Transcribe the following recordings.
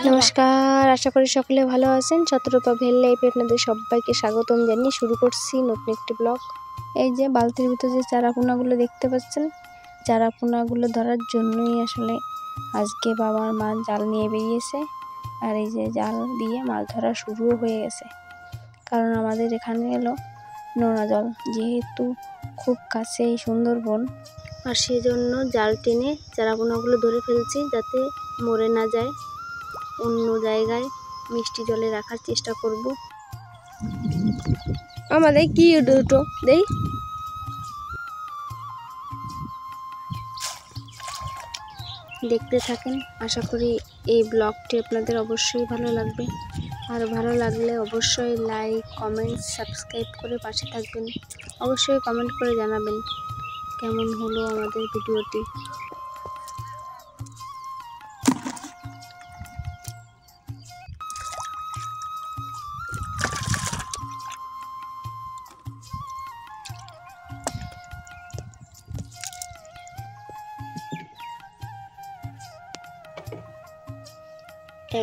নমস্কার, আশা করি সকলে ভালো আছেন। শতরূপা ভেল লাইফে আপনাদের সবাইকে স্বাগতম জানিয়ে শুরু করছি নতুন একটি ব্লগ। এই যে বালতির ভিতরে যে চারাপোনাগুলো দেখতে পাচ্ছেন, চারাপোনাগুলো ধরার জন্যই আসলে আজকে বাবার মা জাল নিয়ে বেরিয়েছে। আর এই যে জাল দিয়ে মাছ ধরা শুরুও হয়ে গেছে, কারণ আমাদের এখানে এলো নোনা জল, যেহেতু খুব কাছে এই সুন্দরবন, আর সেজন্য জাল টেনে চারাপোনাগুলো ধরে ফেলছি যাতে মরে না যায়। অন্য জায়গায় মিষ্টি জলে রাখার চেষ্টা করব। আমাদের কি দুটো দেই, দেখতে থাকেন। আশা করি এই ব্লগটি আপনাদের অবশ্যই ভালো লাগবে, আর ভালো লাগলে অবশ্যই লাইক, কমেন্ট, সাবস্ক্রাইব করে পাশে থাকবেন। অবশ্যই কমেন্ট করে জানাবেন কেমন হলো আমাদের ভিডিওটি।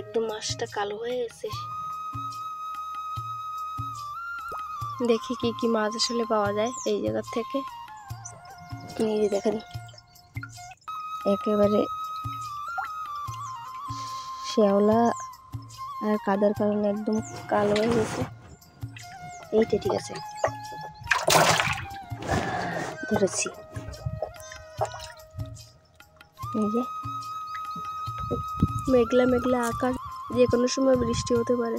একদম মাছটা কালো হয়ে গেছে। দেখি কি কি মাছ আসলে পাওয়া যায় এই জায়গা থেকে। এই যে দেখেন, একেবারে শ্যাওলা আর কাদার কারণে একদম কালো হয়ে গেছে। এইটা ঠিক আছে, ধরেছি। এই যে মেঘলা মেঘলা আকাশ, যে কোনো সময় বৃষ্টি হতে পারে।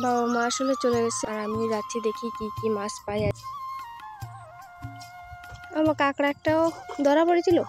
বাবা মা আসলে চলে গেছে, আর আমি যাচ্ছি দেখি কি কি মাছ পাই। আমার কাঁকড়া একটাও ধরা পড়েছিল।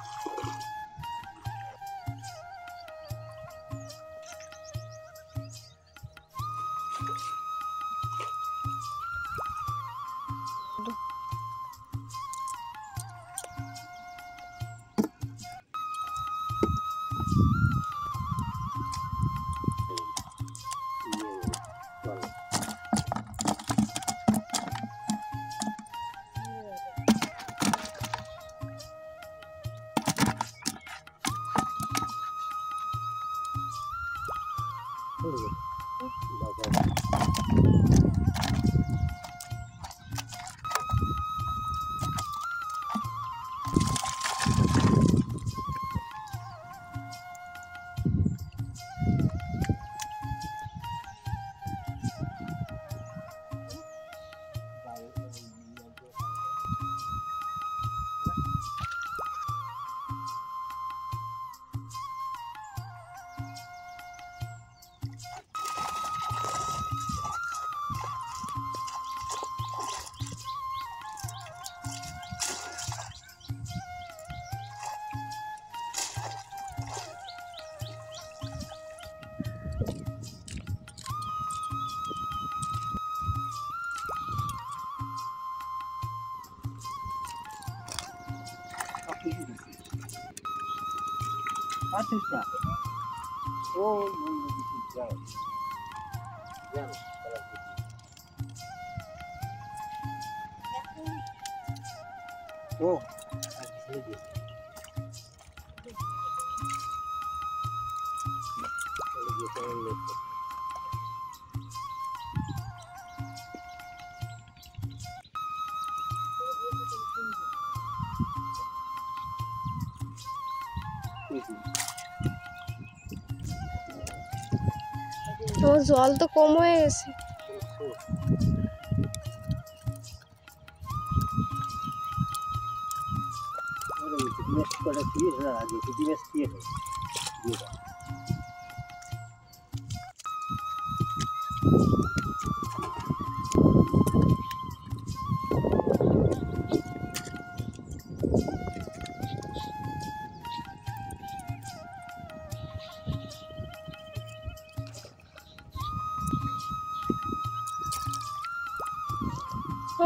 তো জল তো কম হয়ে গেছে।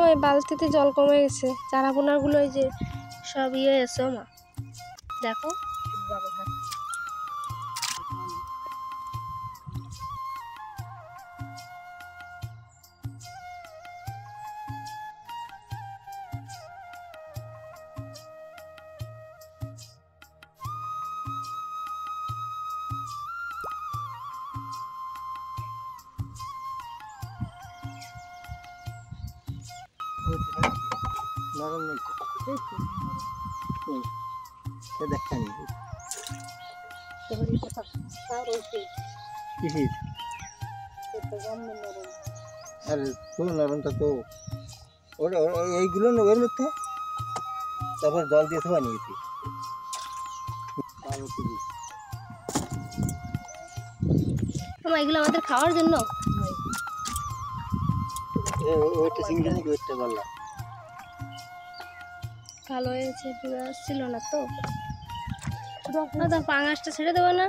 ওই বালতিতে জল কমে গেছে, চারাপোনাগুলো এই যে সব ইয়ে আছে। মা দেখো, নরম নেই তো দেখেন কিসির আর তো নরমটা তো ওটা এইগুলো ওর মধ্যে তারপর জল দিয়ে তো বানিয়েছি এগুলো আমাদের খাওয়ার জন্য ওইটা চিংড়ি নাকি ওইটা বললাম ভালো হয়েছে ছিল না তো পাঙাশটা ছেড়ে দেবো না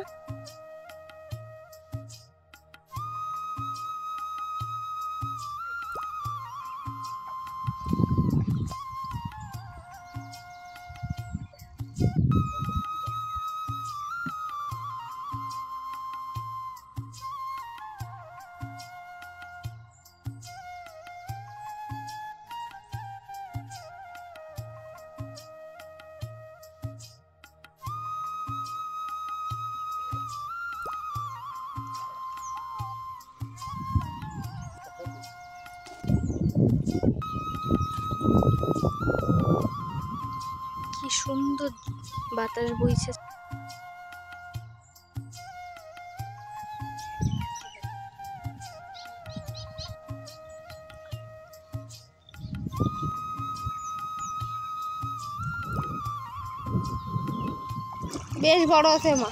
কি সুন্দর বাতাস বইছে বেশ বড় আছে মা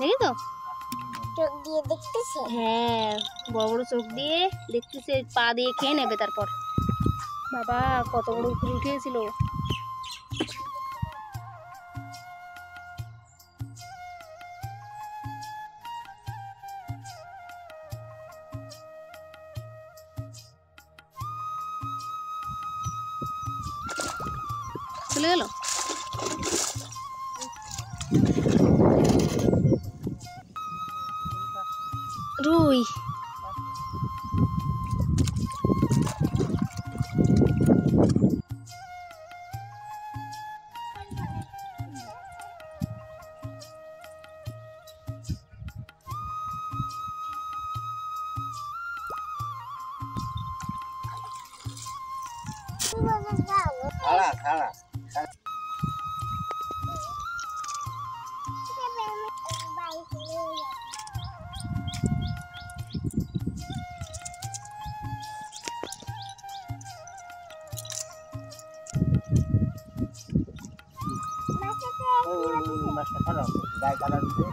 দেখি তো চোখ দিয়ে দেখতেছে হ্যাঁ বড় বড় চোখ দিয়ে দেখতেছে পা দিয়ে খেয়ে নেবে তারপর বাবা কত বড় উপরে উঠেছিল চলে গেল রুই ছাড়া ছাড়া মাছটা খারাপ গায়ে কালার দিতে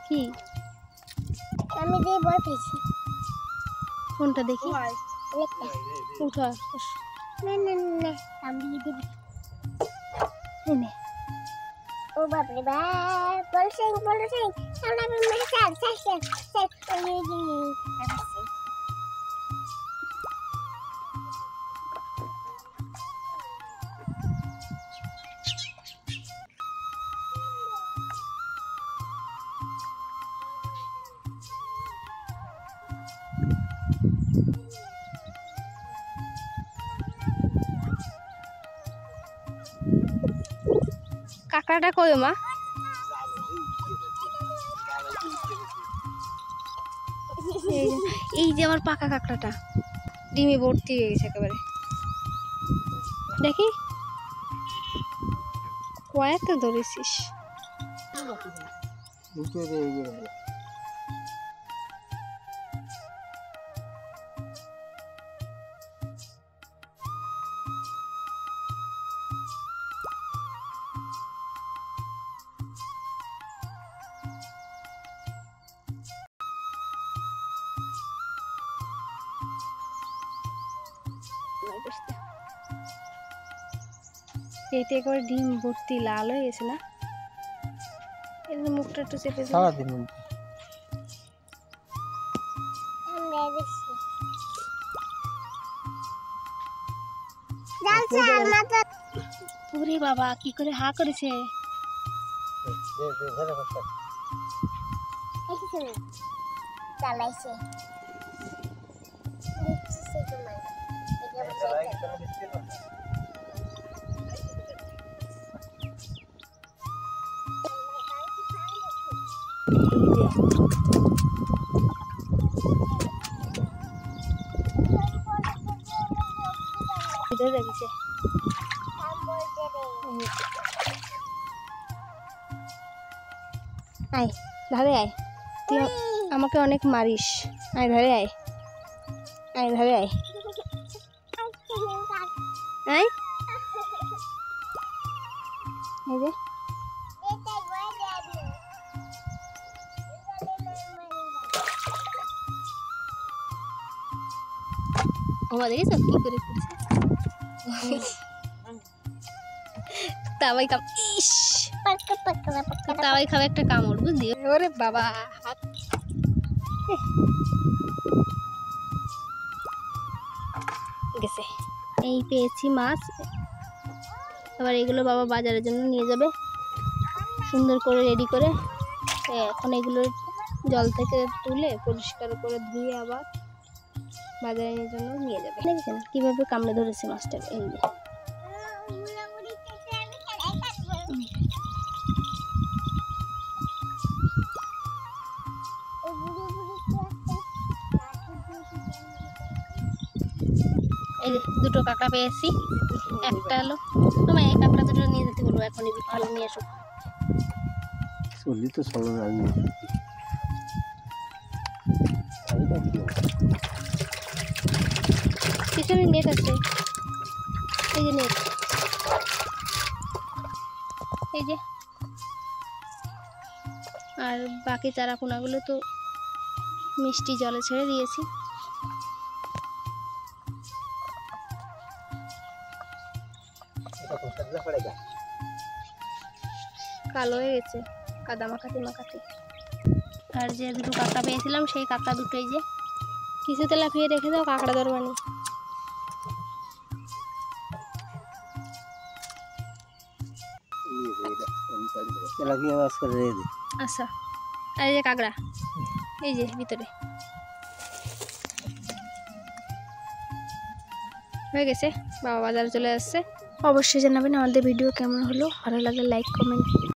কি আমি দিয়ে বই পেয়েছি কোনটা দেখি উঠা না না না আমি দিয়ে দিবি এনে ও বাপরে বাপ বলছেন আমরা মানে স্যার কাঁকড়াটা কই মা? এই যে আমার পাকা কাঁকড়াটা ডিমে ভর্তি হয়ে গেছে একেবারে। দেখি কয়েকটা ধরেছিস। পেটে করে ডিম ভর্তি লাল হয়ে গেছে না? এর মুখটা একটু চেপে দিই। সারাদিন ওরে বাবা কি করে হা করেছে। চালাইছে আয় ধারে আয়, তুই আমাকে অনেক মারিস। আয় ধারে আয়, আয় ধারে আয়, আয়। এই যে আমার দেখেছ কি করে করছে। তাওয়াই কাম, ইস তাওয়াই খাবে একটা কামড় বুঝলি। ওরে বাবা হাত গেছে। এই পেয়েছি মাছ, এবার এগুলো বাবা বাজারের জন্য নিয়ে যাবে সুন্দর করে রেডি করে। এখন এগুলো জল থেকে তুলে পরিষ্কার করে ধুয়ে আবার বাজারের জন্য নিয়ে যাবে। দেখেছেন কিভাবে কামড়ে ধরেছে মাছটা। এই যে এই যে দুটো কাঁকড়া পেয়েছি, একটা হলো তোমার এই কাঁকড়া দুটো নিয়ে যেতে বলবো এখনই, বিকালে নিয়ে এসো। চলি তো চলো আমি পিছনে নেট আছে, এই যে নেট, এই যে। আর বাকি চারাপোনাগুলো তো মিষ্টি জলে ছেড়ে দিয়েছি। কালো হয়ে গেছে কাদা মাখাতে মাখাতে। আর যে দুটো কাঁকড়া পেয়েছিলাম সেই কাঁকড়া দুটোই যে কিছু তেলাপিয়া রেখে দাও, কাঁকড়া ধরবানি। আচ্ছা আর এই যে কাঁকড়া এই যে ভিতরে হয়ে গেছে, বাবা বাজারে চলে আসছে। অবশ্যই জানাবেন আমাদের ভিডিও কেমন হলো, ভালো লাগলে লাইক কমেন্ট